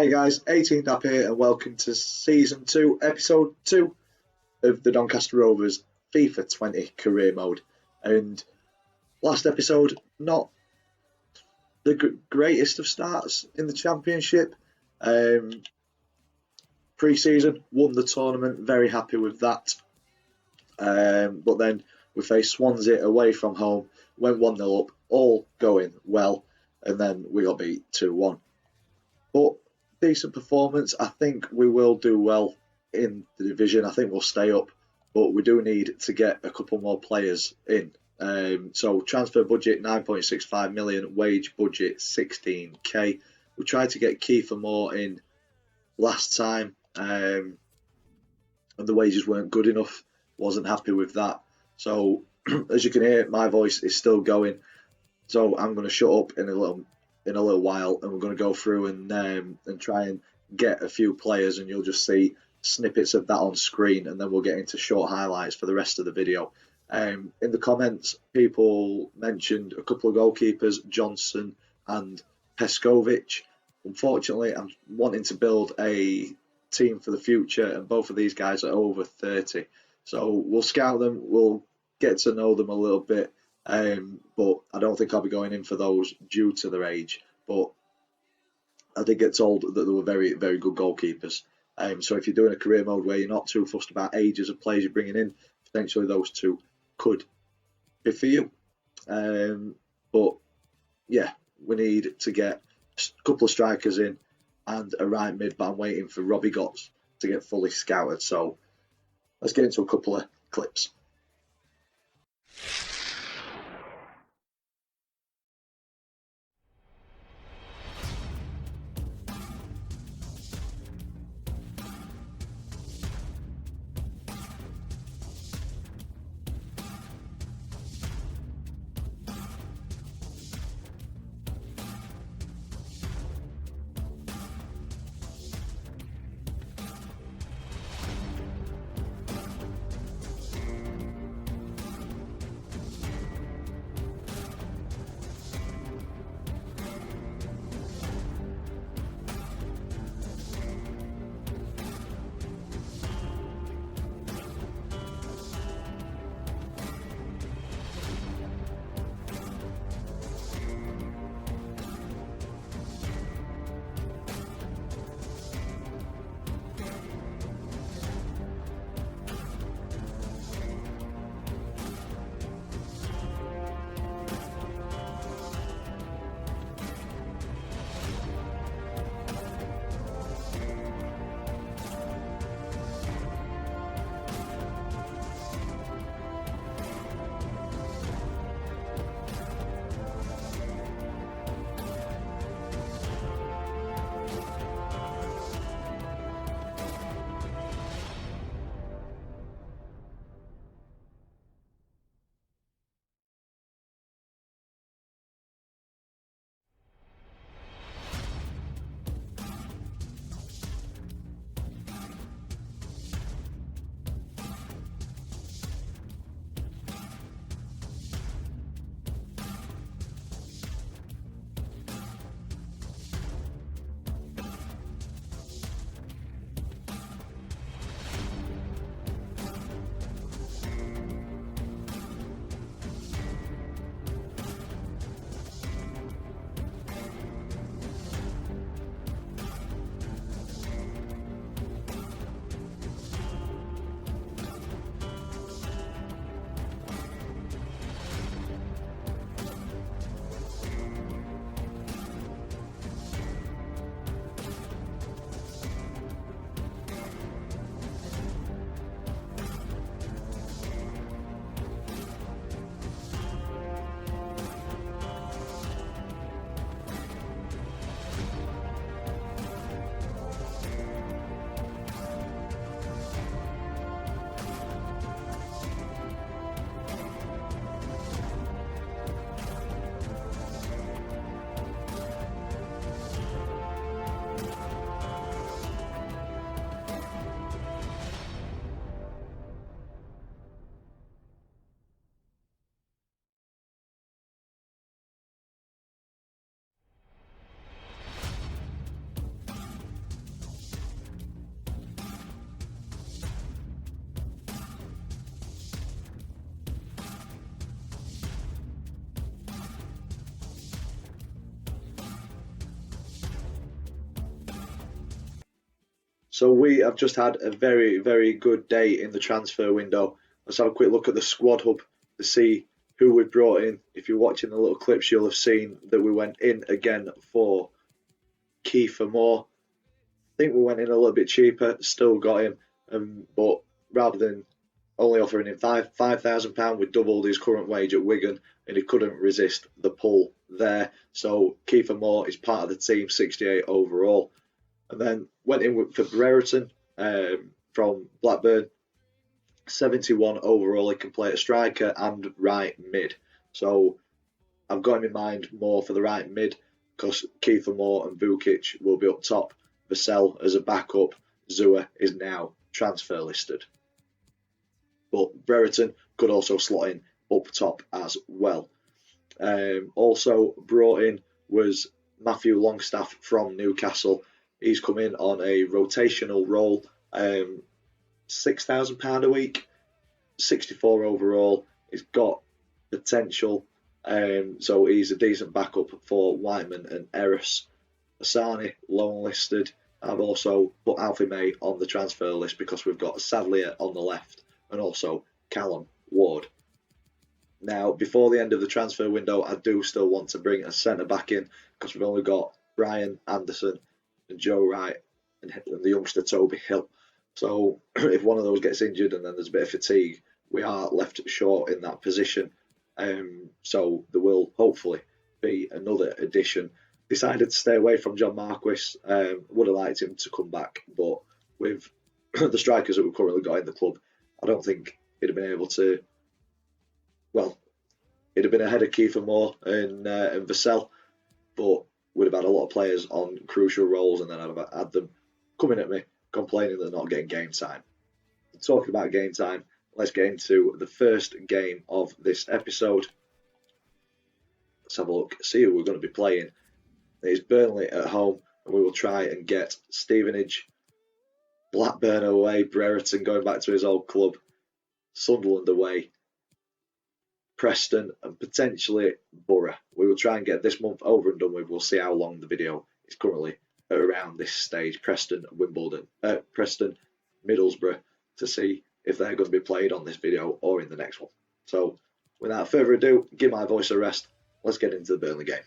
Hey guys, 18th up here and welcome to Season 2, Episode 2 of the Doncaster Rovers FIFA20 Career Mode. And last episode, not the greatest of starts in the Championship. Pre-season, won the tournament, very happy with that. But then we faced Swansea away from home, went 1-0 up, all going well, and then we got beat 2-1. But decent performance. I think we will do well in the division. I think we'll stay up, but we do need to get a couple more players in. So transfer budget 9.65 million, wage budget 16k. We tried to get Kiefer Moore in last time, and the wages weren't good enough. Wasn't happy with that. So as you can hear, my voice is still going. So I'm going to shut up in a little while, and we're going to go through and try and get a few players, and you'll just see snippets of that on screen, and then we'll get into short highlights for the rest of the video. In the comments, people mentioned a couple of goalkeepers, Johnson and Peskovic. Unfortunately, I'm wanting to build a team for the future, and both of these guys are over 30. So we'll scout them, we'll get to know them a little bit. But I don't think I'll be going in for those due to their age. But I did get told that they were very, very good goalkeepers. So if you're doing a career mode where you're not too fussed about ages of players you're bringing in, potentially those two could be for you. But yeah, we need to get a couple of strikers in and a right mid, but I'm waiting for Robbie Gotts to get fully scouted. So let's get into a couple of clips. So we have just had a very, very good day in the transfer window. Let's have a quick look at the squad hub to see who we brought in. If you're watching the little clips, you'll have seen that we went in again for Kiefer Moore. I think we went in a little bit cheaper, still got him, but rather than only offering him £5,000, we doubled his current wage at Wigan, and he couldn't resist the pull there. So Kiefer Moore is part of the team, 68 overall. And then went in for Brereton from Blackburn, 71 overall. He can play a striker and right mid. So I've got him in mind more for the right mid because Kiefer Moore and Vukic will be up top. Vassell as a backup. Zua is now transfer listed. But Brereton could also slot in up top as well. Also brought in was Matthew Longstaff from Newcastle. He's come in on a rotational role, £6,000 a week, 64 overall. He's got potential, so he's a decent backup for Whiteman and Eris. Asani, loan listed. I've also put Alfie May on the transfer list because we've got Sadlier on the left and also Callum Ward. Now, before the end of the transfer window, I do still want to bring a centre back in because we've only got Brian Anderson and Joe Wright and the youngster Toby Hill. So if one of those gets injured and then there's a bit of fatigue, we are left short in that position. So there will hopefully be another addition. Decided to stay away from John Marquis. Would have liked him to come back, but with the strikers that we've currently got in the club, I don't think he'd have been able to. Well, he'd have been ahead of Kiefer Moore and Vassell, but we'd have had a lot of players on crucial roles, and then I'd have had them coming at me complaining they're not getting game time. Talking about game time, let's get into the first game of this episode. Let's have a look, see who we're going to be playing. It's Burnley at home, and we will try and get Stevenage, Blackburn away, Brereton going back to his old club, Sunderland away, Preston, and potentially Borough. We will try and get this month over and done with. We'll see how long the video is currently at around this stage. Preston, Middlesbrough, to see if they're going to be played on this video or in the next one. So, without further ado, give my voice a rest. Let's get into the Burnley game.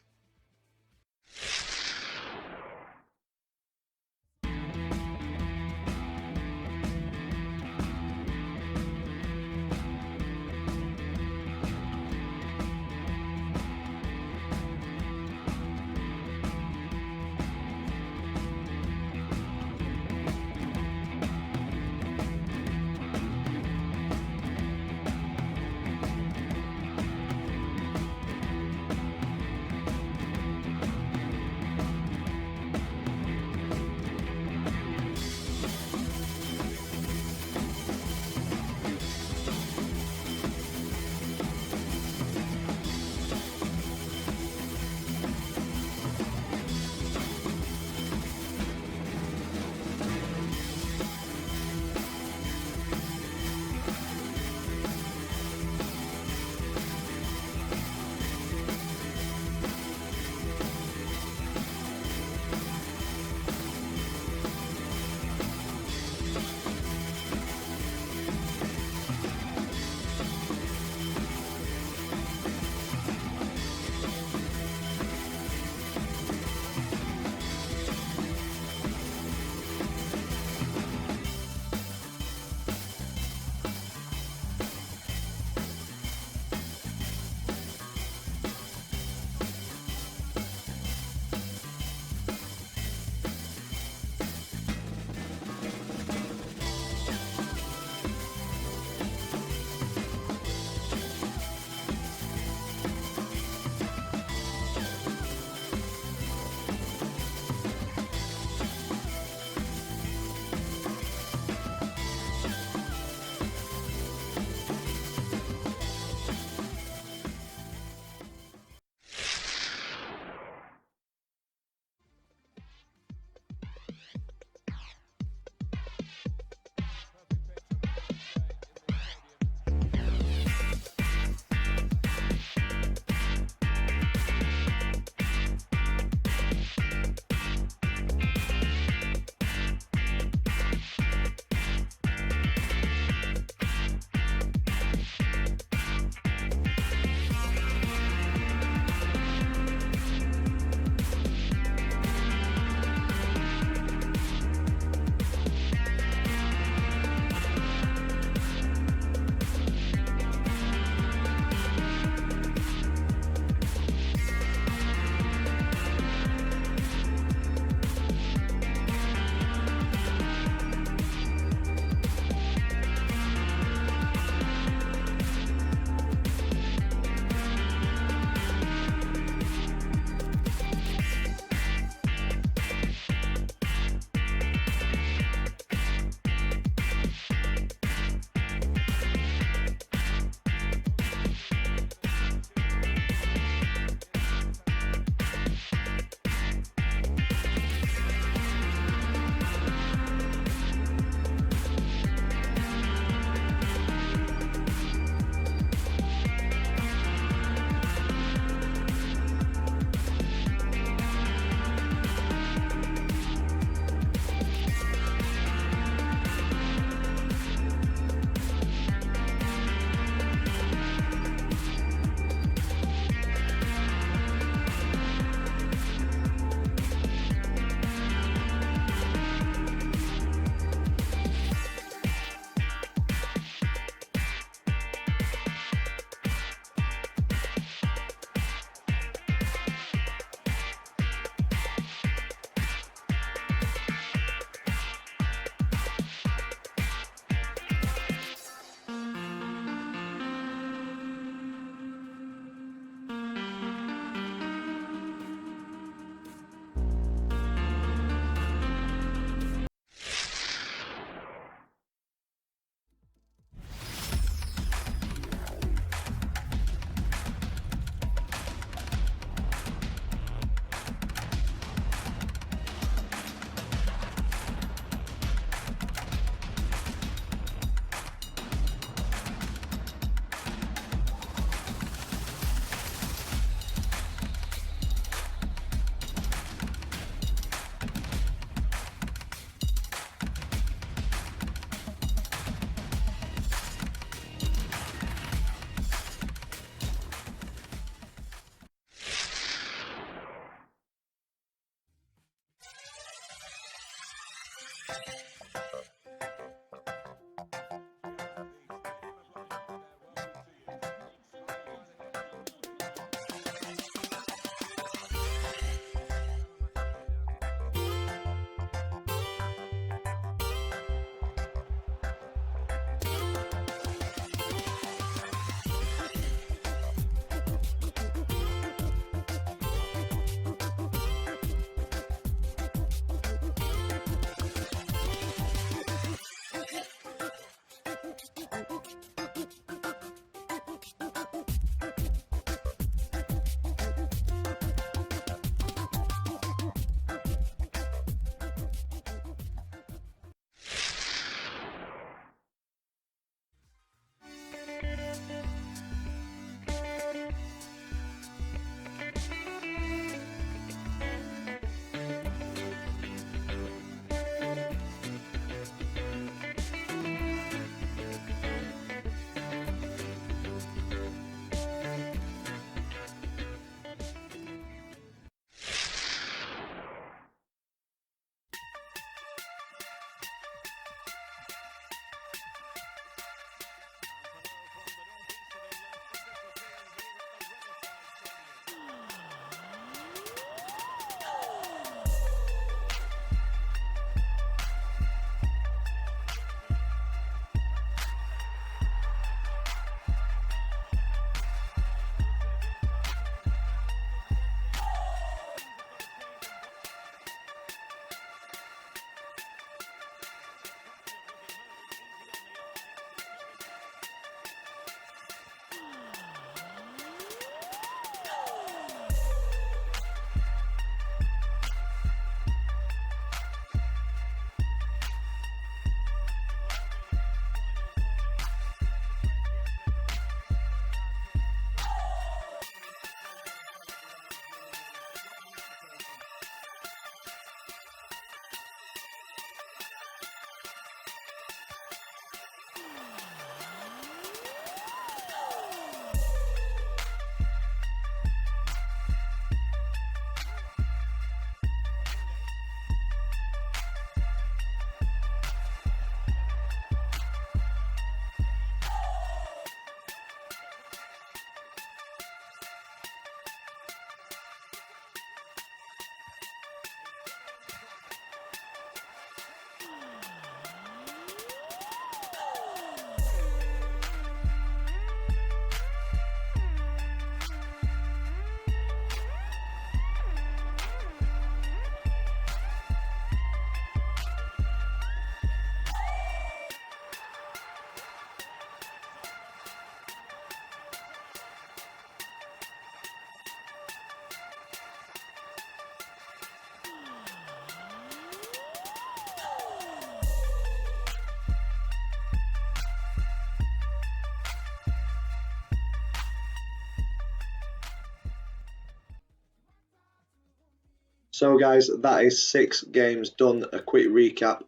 So guys, that is 6 games done. A quick recap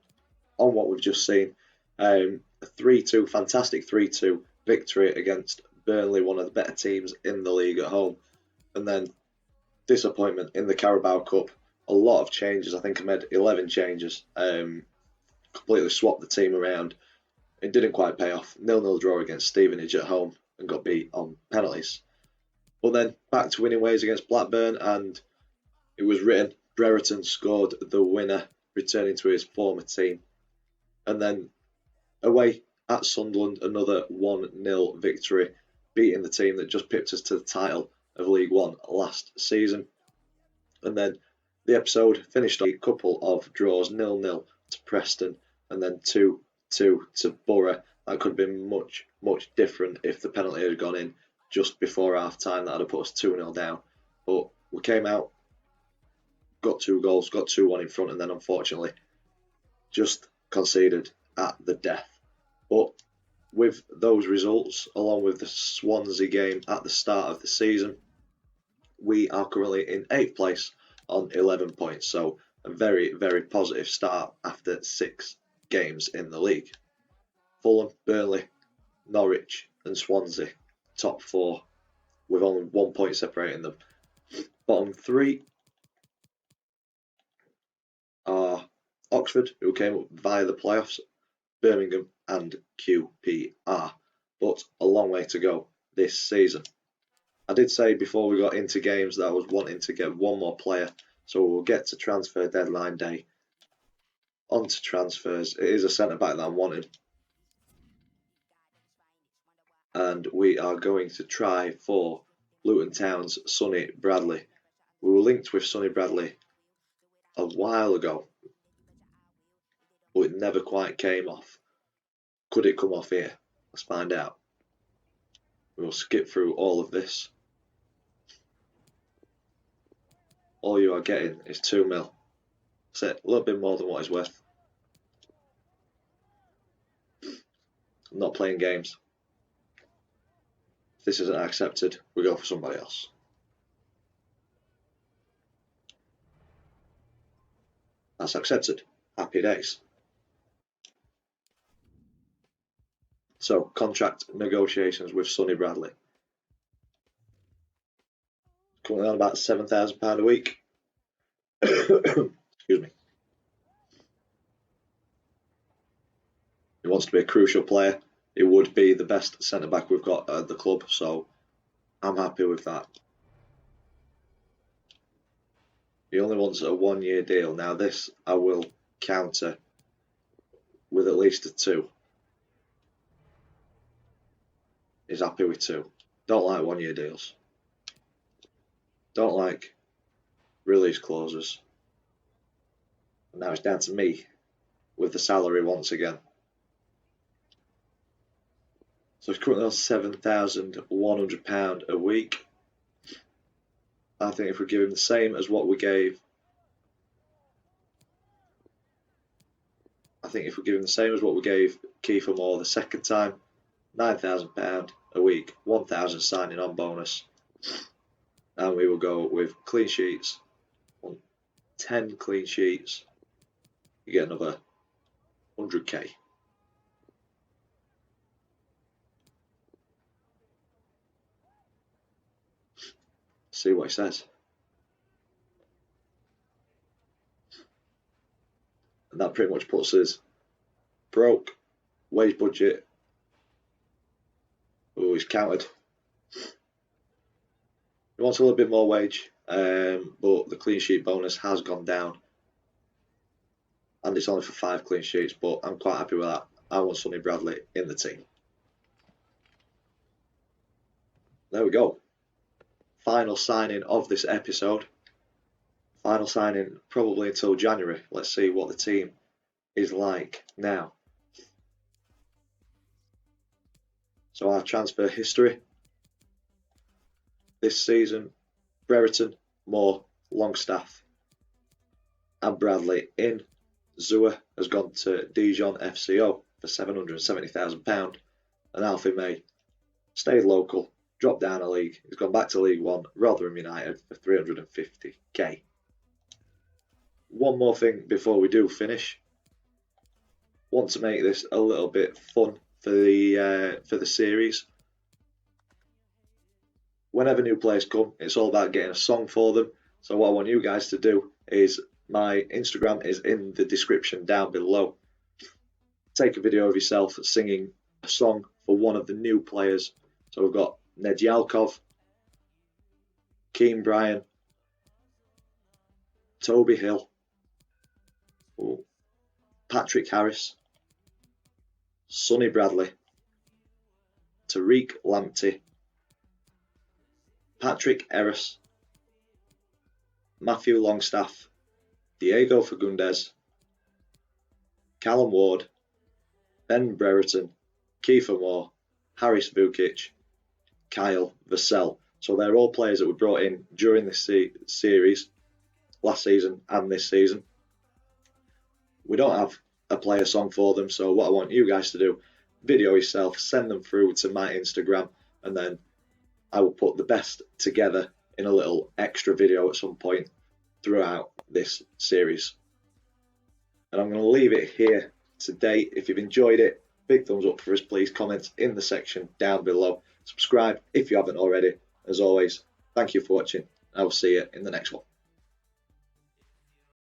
on what we've just seen. A 3-2, fantastic 3-2 victory against Burnley, one of the better teams in the league at home. And then disappointment in the Carabao Cup. A lot of changes. I think I made 11 changes. Completely swapped the team around. It didn't quite pay off. 0-0 draw against Stevenage at home and got beat on penalties. But then back to winning ways against Blackburn, and it was written. Brereton scored the winner, returning to his former team. And then away at Sunderland, another 1-0 victory, beating the team that just pipped us to the title of League One last season. And then the episode finished on a couple of draws, 0-0 to Preston, and then 2-2 to Borough. That could have been much, much different if the penalty had gone in just before half time. That would have put us 2-0 down. But we came out, got 2 goals, got 2-1 in front, and then unfortunately just conceded at the death. But with those results, along with the Swansea game at the start of the season, we are currently in 8th place on 11 points. So a very, very positive start after 6 games in the league. Fulham, Burnley, Norwich and Swansea, top 4, with only 1 point separating them. Bottom 3 are Oxford, who came up via the playoffs, Birmingham and QPR, but a long way to go this season. I did say before we got into games that I was wanting to get one more player, so we'll get to transfer deadline day. On to transfers. It is a centre-back that I'm wanting. And we are going to try for Luton Town's Sonny Bradley. We were linked with Sonny Bradley a while ago, but it never quite came off. Could it come off here? Let's find out. We'll skip through all of this. All you are getting is 2 mil. That's it, a little bit more than what he's worth. I'm not playing games. If this isn't accepted, we go for somebody else. That's accepted. Happy days. So, contract negotiations with Sonny Bradley. Coming on about £7,000 a week. Excuse me. He wants to be a crucial player. He would be the best centre-back we've got at the club, so I'm happy with that. He only wants a 1-year deal. Now this I will counter with at least a 2. He's happy with 2. Don't like 1-year deals. Don't like release clauses. And now it's down to me with the salary once again. So it's currently on £7,100 a week. I think if we give him the same as what we gave, Kiefer Moore the second time, £9,000 a week, 1,000 signing on bonus, and we will go with clean sheets. On 10 clean sheets, you get another 100k. See what he says. And that pretty much puts us broke. Wage budget. Oh, he's counted. He wants a little bit more wage, but the clean sheet bonus has gone down. And it's only for 5 clean sheets, but I'm quite happy with that. I want Sonny Bradley in the team. There we go. Final signing of this episode. Final signing probably until January. Let's see what the team is like now. So our transfer history. This season, Brereton, Moore, Longstaff and Bradley in. Zua has gone to Dijon FCO for £770,000, and Alfie May stayed local, dropped down a league. He's gone back to League One, Rotherham United for 350k. one more thing before we do finish. Want to make this a little bit fun for the series. Whenever new players come, it's all about getting a song for them. So what I want you guys to do is, my Instagram is in the description down below. Take a video of yourself singing a song for one of the new players. So we've got Nedyalkov, Keane Bryan, Toby Hill, Patrick Harris, Sonny Bradley, Tariq Lamptey, Patrick Erras, Matthew Longstaff, Diego Fagundes, Callum Ward, Ben Brereton, Kiefer Moore, Haris Vukic, Kyle Vassell. So they're all players that were brought in during this series, last season and this season. We don't have a player song for them, so what I want you guys to do, video yourself, send them through to my Instagram, and then I will put the best together in a little extra video at some point throughout this series. And I'm going to leave it here today. If you've enjoyed it, big thumbs up for us, please. Comment in the section down below. Subscribe if you haven't already. As always, thank you for watching. I will see you in the next one.